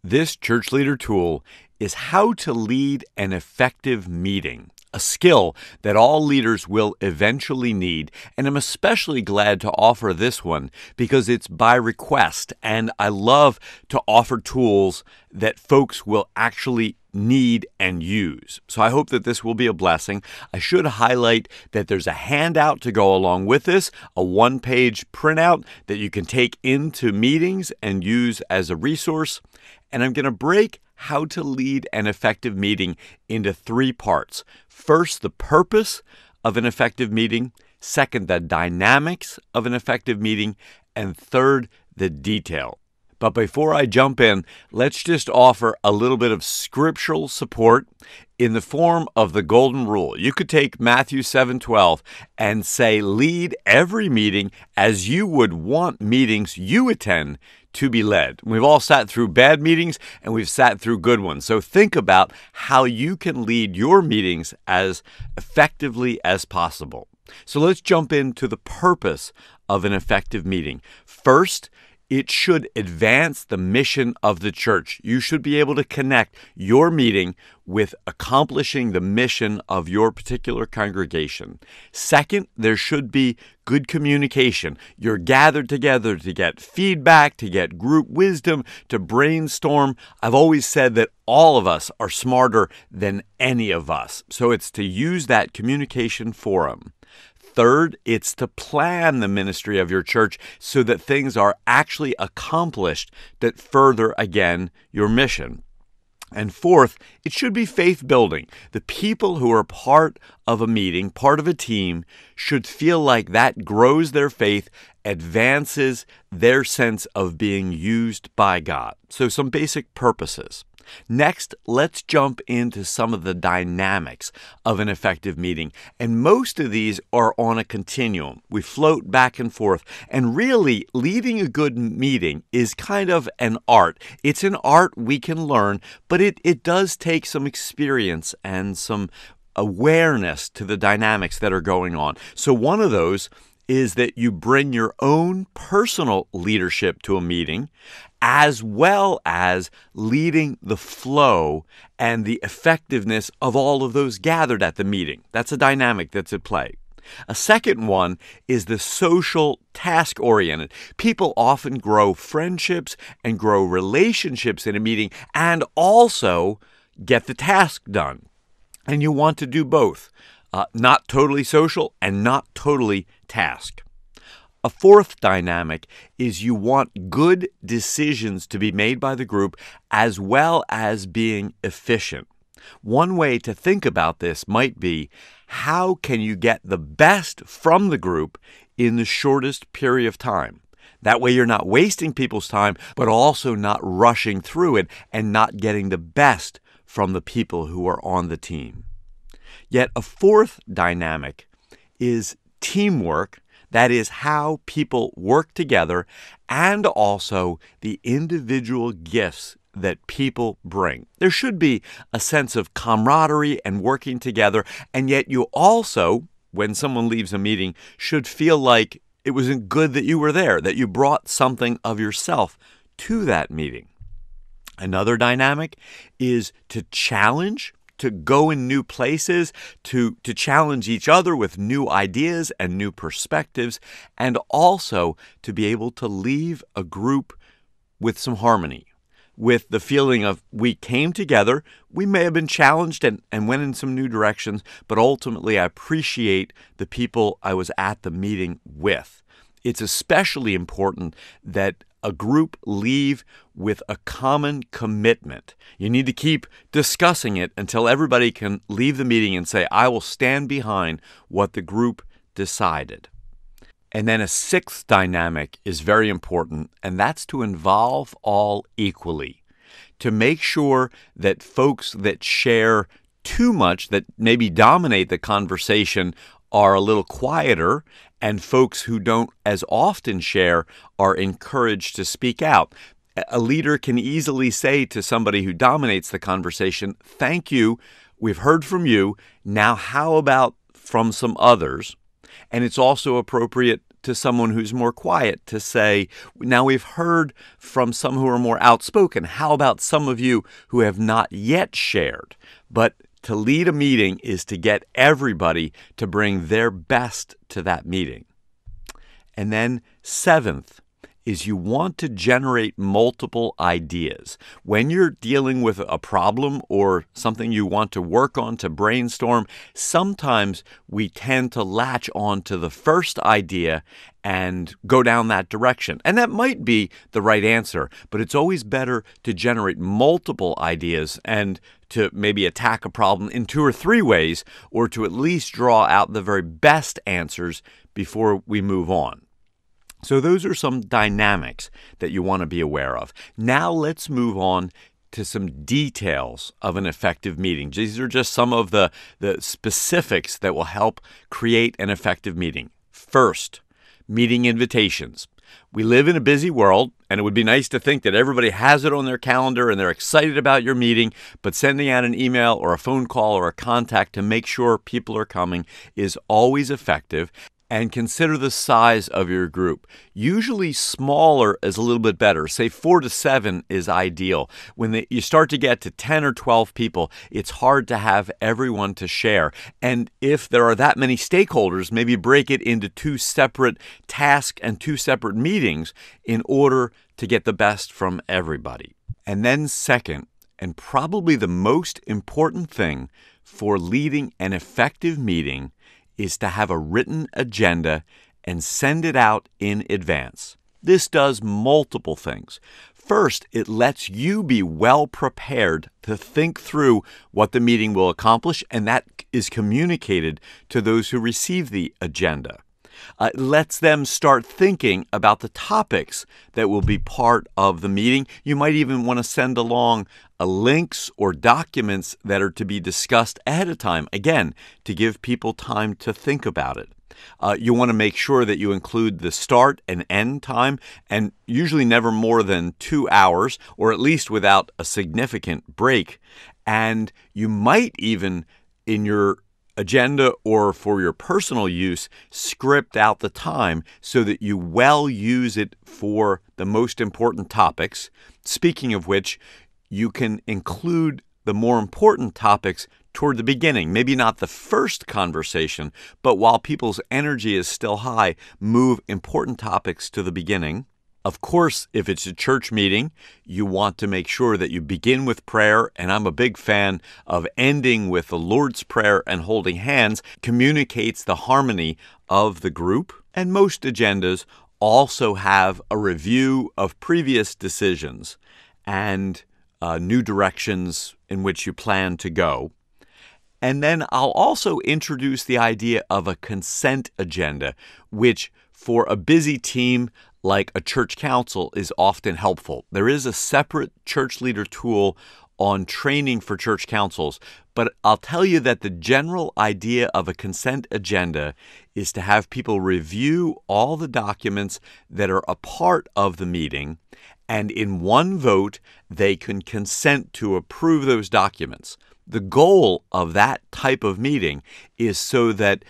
This church leader tool is how to lead an effective meeting, a skill that all leaders will eventually need. And I'm especially glad to offer this one because it's by request. And I love to offer tools that folks will actually need and use. So I hope that this will be a blessing. I should highlight that there's a handout to go along with this, a one-page printout that you can take into meetings and use as a resource. And I'm going to break how to lead an effective meeting into three parts. First, the purpose of an effective meeting. Second, the dynamics of an effective meeting. And third, the detail. But before I jump in, let's just offer a little bit of scriptural support in the form of the golden rule. You could take Matthew 7:12 and say, lead every meeting as you would want meetings you attend to be led. We've all sat through bad meetings and we've sat through good ones. So think about how you can lead your meetings as effectively as possible. So let's jump into the purpose of an effective meeting. First, it should advance the mission of the church. You should be able to connect your meeting with accomplishing the mission of your particular congregation. Second, there should be good communication. You're gathered together to get feedback, to get group wisdom, to brainstorm. I've always said that all of us are smarter than any of us. So it's to use that communication forum. Third, it's to plan the ministry of your church so that things are actually accomplished that further, again, your mission. And fourth, it should be faith building. The people who are part of a meeting, part of a team, should feel like that grows their faith, advances their sense of being used by God. So some basic purposes. Next, let's jump into some of the dynamics of an effective meeting. And most of these are on a continuum. We float back and forth. And really, leading a good meeting is kind of an art. It's an art we can learn, but it does take some experience and some awareness to the dynamics that are going on. So one of those is that you bring your own personal leadership to a meeting, as well as leading the flow and the effectiveness of all of those gathered at the meeting. That's a dynamic that's at play. A second one is the social task-oriented. People often grow friendships and grow relationships in a meeting and also get the task done. And you want to do both. Not totally social and not totally task. A fourth dynamic is you want good decisions to be made by the group as well as being efficient. One way to think about this might be, how can you get the best from the group in the shortest period of time? That way you're not wasting people's time, but also not rushing through it and not getting the best from the people who are on the team. Yet a fourth dynamic is teamwork. That is how people work together, and also the individual gifts that people bring. There should be a sense of camaraderie and working together, and yet you also, when someone leaves a meeting, should feel like it was good that you were there, that you brought something of yourself to that meeting. Another dynamic is to challenge, to go in new places, to challenge each other with new ideas and new perspectives, and also to be able to leave a group with some harmony, with the feeling of we came together, we may have been challenged and went in some new directions, but ultimately I appreciate the people I was at the meeting with. It's especially important that a group leave with a common commitment. You need to keep discussing it until everybody can leave the meeting and say, I will stand behind what the group decided. And then a sixth dynamic is very important, and that's to involve all equally, to make sure that folks that share too much, that maybe dominate the conversation, are a little quieter, and folks who don't as often share are encouraged to speak out. A leader can easily say to somebody who dominates the conversation, thank you, we've heard from you, now how about from some others? And it's also appropriate to someone who's more quiet to say, now we've heard from some who are more outspoken. How about some of you who have not yet shared? But to lead a meeting is to get everybody to bring their best to that meeting. And then seventh is you want to generate multiple ideas. When you're dealing with a problem or something you want to work on, to brainstorm, sometimes we tend to latch on to the first idea and go down that direction. And that might be the right answer, but it's always better to generate multiple ideas and to maybe attack a problem in 2 or 3 ways, or to at least draw out the very best answers before we move on. So those are some dynamics that you want to be aware of. Now let's move on to some details of an effective meeting. These are just some of the specifics that will help create an effective meeting. First, meeting invitations. We live in a busy world, and it would be nice to think that everybody has it on their calendar and they're excited about your meeting, but sending out an email or a phone call or a contact to make sure people are coming is always effective. And consider the size of your group. Usually smaller is a little bit better. Say 4 to 7 is ideal. When you start to get to 10 or 12 people, it's hard to have everyone to share. And if there are that many stakeholders, maybe break it into 2 separate tasks and 2 separate meetings in order to get the best from everybody. And then second, and probably the most important thing for leading an effective meeting, is to have a written agenda and send it out in advance. This does multiple things. First, it lets you be well prepared to think through what the meeting will accomplish, and that is communicated to those who receive the agenda. It lets them start thinking about the topics that will be part of the meeting. You might even want to send along links or documents that are to be discussed ahead of time, again, to give people time to think about it. You want to make sure that you include the start and end time, and usually never more than 2 hours, or at least without a significant break. And you might even, in your agenda or for your personal use, script out the time so that you well use it for the most important topics. Speaking of which, you can include the more important topics toward the beginning, maybe not the first conversation, but while people's energy is still high, move important topics to the beginning. Of course, if it's a church meeting, you want to make sure that you begin with prayer, and I'm a big fan of ending with the Lord's Prayer and holding hands. Communicates the harmony of the group, and most agendas also have a review of previous decisions and new directions in which you plan to go. And then I'll also introduce the idea of a consent agenda, which for a busy team like a church council is often helpful. There is a separate church leader tool on training for church councils, but I'll tell you that the general idea of a consent agenda is to have people review all the documents that are a part of the meeting, and in one vote, they can consent to approve those documents. The goal of that type of meeting is so that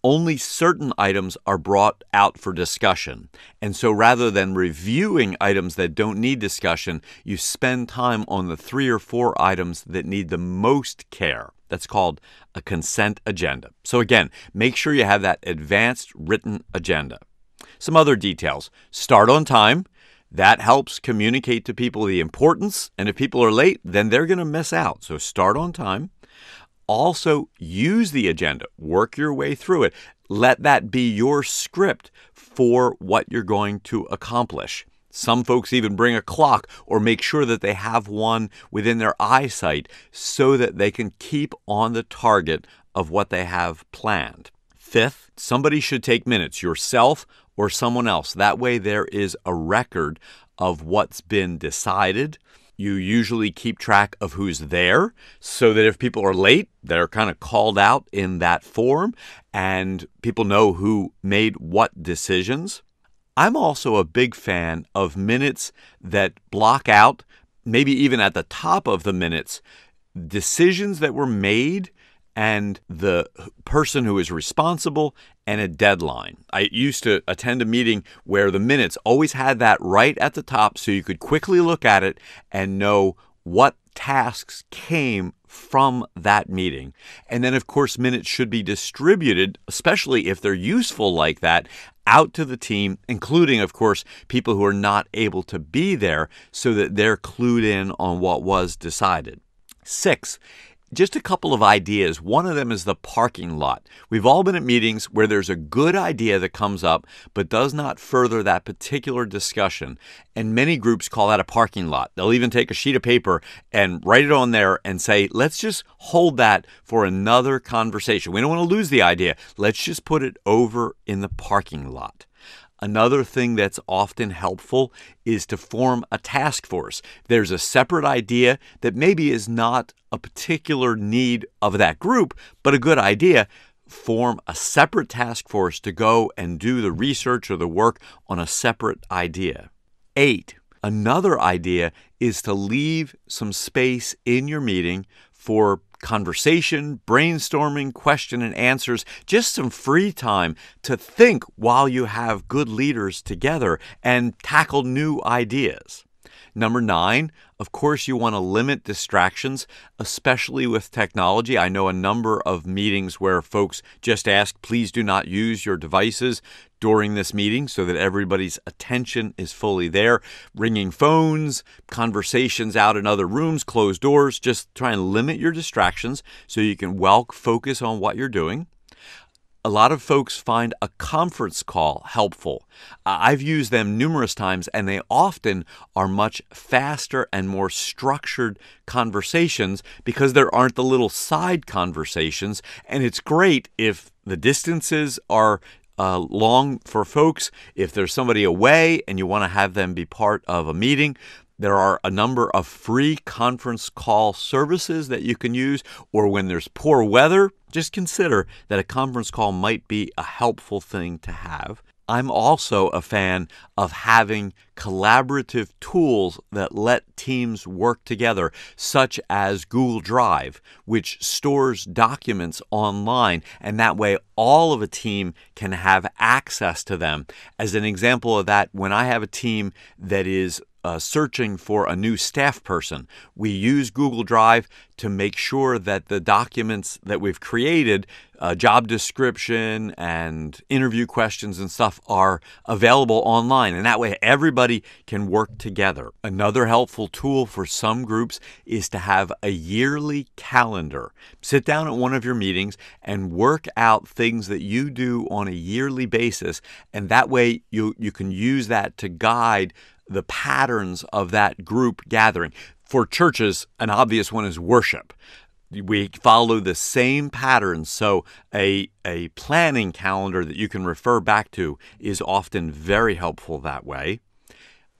only certain items are brought out for discussion. And so rather than reviewing items that don't need discussion, you spend time on the 3 or 4 items that need the most care. That's called a consent agenda. So again, make sure you have that advanced written agenda. Some other details. Start on time. That helps communicate to people the importance. And if people are late, then they're going to miss out. So start on time. Also, use the agenda. Work your way through it. Let that be your script for what you're going to accomplish. Some folks even bring a clock or make sure that they have one within their eyesight so that they can keep on the target of what they have planned. Fifth, somebody should take minutes, yourself or someone else. That way there is a record of what's been decided. You usually keep track of who's there so that if people are late, they're kind of called out in that form and people know who made what decisions. I'm also a big fan of minutes that block out, maybe even at the top of the minutes, decisions that were made and the person who is responsible and a deadline. I used to attend a meeting where the minutes always had that right at the top so you could quickly look at it and know what tasks came from that meeting. And then, of course, minutes should be distributed, especially if they're useful like that, out to the team, including, of course, people who are not able to be there so that they're clued in on what was decided. 6, just a couple of ideas. One of them is the parking lot. We've all been at meetings where there's a good idea that comes up but does not further that particular discussion. And many groups call that a parking lot. They'll even take a sheet of paper and write it on there and say, let's just hold that for another conversation. We don't want to lose the idea. Let's just put it over in the parking lot. Another thing that's often helpful is to form a task force. There's a separate idea that maybe is not a particular need of that group, but a good idea. Form a separate task force to go and do the research or the work on a separate idea. 8, another idea is to leave some space in your meeting for conversation, brainstorming, question and answers, just some free time to think while you have good leaders together and tackle new ideas. Number 9, of course, you want to limit distractions, especially with technology. I know a number of meetings where folks just ask, please do not use your devices during this meeting so that everybody's attention is fully there. Ringing phones, conversations out in other rooms, closed doors. Just try and limit your distractions so you can focus on what you're doing. A lot of folks find a conference call helpful. I've used them numerous times, and they often are much faster and more structured conversations because there aren't the little side conversations. And it's great if the distances are long for folks, if there's somebody away and you want to have them be part of a meeting. There are a number of free conference call services that you can use, or when there's poor weather, just consider that a conference call might be a helpful thing to have. I'm also a fan of having collaborative tools that let teams work together, such as Google Drive, which stores documents online, and that way all of a team can have access to them. As an example of that, when I have a team that is searching for a new staff person, we use Google Drive to make sure that the documents that we've created, job description and interview questions and stuff, are available online. And that way everybody can work together. Another helpful tool for some groups is to have a yearly calendar. Sit down at one of your meetings and work out things that you do on a yearly basis. And that way you can use that to guide the patterns of that group gathering. For churches, an obvious one is worship. We follow the same patterns, so a planning calendar that you can refer back to is often very helpful that way.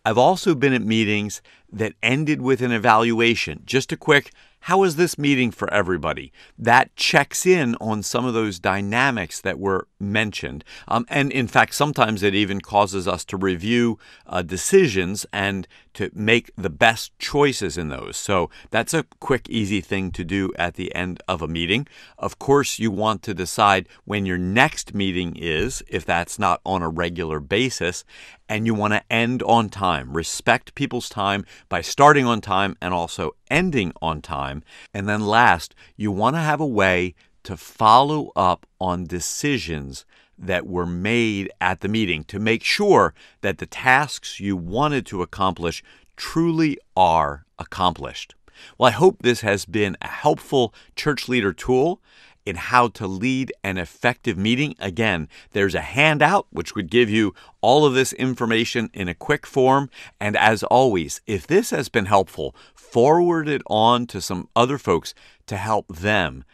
I've also been at meetings that ended with an evaluation. Just a quick, how was this meeting for everybody? That checks in on some of those dynamics that were mentioned. And in fact, sometimes it even causes us to review decisions and to make the best choices in those. So that's a quick, easy thing to do at the end of a meeting. Of course, you want to decide when your next meeting is, if that's not on a regular basis, and you want to end on time. Respect people's time by starting on time and also ending on time. And then last, you want to have a way to follow up on decisions that were made at the meeting to make sure that the tasks you wanted to accomplish truly are accomplished. Well, I hope this has been a helpful church leader tool in how to lead an effective meeting. Again, there's a handout which would give you all of this information in a quick form. And as always, if this has been helpful, forward it on to some other folks to help them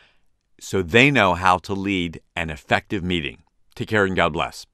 so they know how to lead an effective meeting. Take care and God bless.